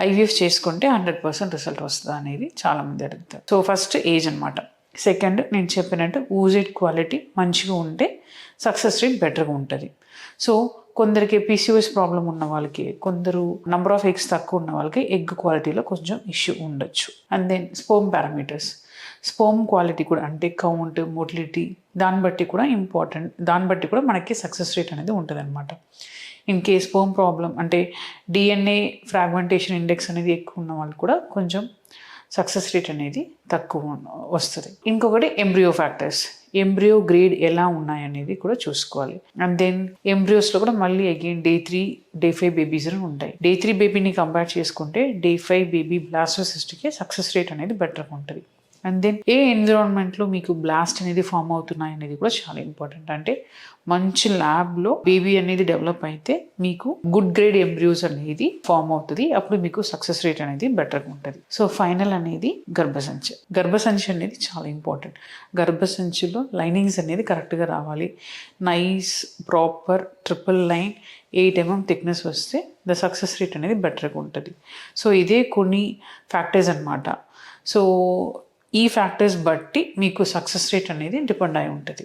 IVF చేసుకుంటే 100% result వస్తుందా అనేది చాలామంది అడుగుతారు. సో ఫస్ట్ ఏజ్ అనమాట. సెకండ్, నేను చెప్పినట్టు ఊజెడ్ క్వాలిటీ మంచిగా ఉంటే సక్సెస్ రేట్ బెటర్గా ఉంటుంది. సో కొందరికి PCOS ప్రాబ్లం ఉన్న వాళ్ళకి, కొందరు నంబర్ ఆఫ్ ఎగ్స్ తక్కువ ఉన్న వాళ్ళకి ఎగ్ క్వాలిటీలో కొంచెం ఇష్యూ ఉండొచ్చు. And then sperm parameters, sperm quality కూడా అంటే కౌంట్, మొటిలిటీ, దాన్ని బట్టి కూడా ఇంపార్టెంట్. దాన్ని బట్టి కూడా మనకి సక్సెస్ రేట్ అనేది ఉంటుంది అనమాట. ఇన్ కేస్ స్పోమ్ ప్రాబ్లం అంటే DNA ఫ్రాగ్మెంటేషన్ ఇండెక్స్ అనేది ఎక్కువ ఉన్న వాళ్ళు కూడా కొంచెం సక్సెస్ రేట్ అనేది తక్కువ వస్తుంది. ఇంకొకటి ఎంబ్రియో ఫ్యాక్టర్స్, ఎంబ్రియో గ్రేడ్ ఎలా ఉన్నాయనేది కూడా చూసుకోవాలి. అండ్ దెన్ ఎంబ్రియోస్లో కూడా మళ్ళీ అగైన్ Day 3, Day 5 బేబీస్ అని ఉంటాయి. Day 3 బేబీని కంపేర్ చేసుకుంటే Day 5 బేబీ బ్లాస్టోసిస్ట్కి సక్సెస్ రేట్ అనేది బెటర్గా ఉంటుంది. అండ్ దెన్ ఏ ఎన్విరాన్మెంట్లో మీకు బ్లాస్ట్ అనేది ఫామ్ అవుతున్నాయి అనేది కూడా చాలా ఇంపార్టెంట్. అంటే మంచి ల్యాబ్లో బేబీ అనేది డెవలప్ అయితే మీకు గుడ్ గ్రేడ్ ఎంబ్రియోస్ అనేది ఫామ్ అవుతుంది. అప్పుడు మీకు సక్సెస్ రేట్ అనేది బెటర్గా ఉంటుంది. సో ఫైనల్ అనేది గర్భసంచి. గర్భసంచి అనేది చాలా ఇంపార్టెంట్. గర్భసంచిలో లైనింగ్స్ అనేది కరెక్ట్గా రావాలి. Nice proper triple line 8 mm thickness వస్తే ద సక్సెస్ రేట్ అనేది బెటర్గా ఉంటుంది. సో ఇదే కొన్ని ఫ్యాక్టర్స్ అనమాట. సో ఈ ఫ్యాక్టర్స్ బట్టి మీకు సక్సెస్ రేట్ అనేది డిపెండ్ అయి ఉంటుంది.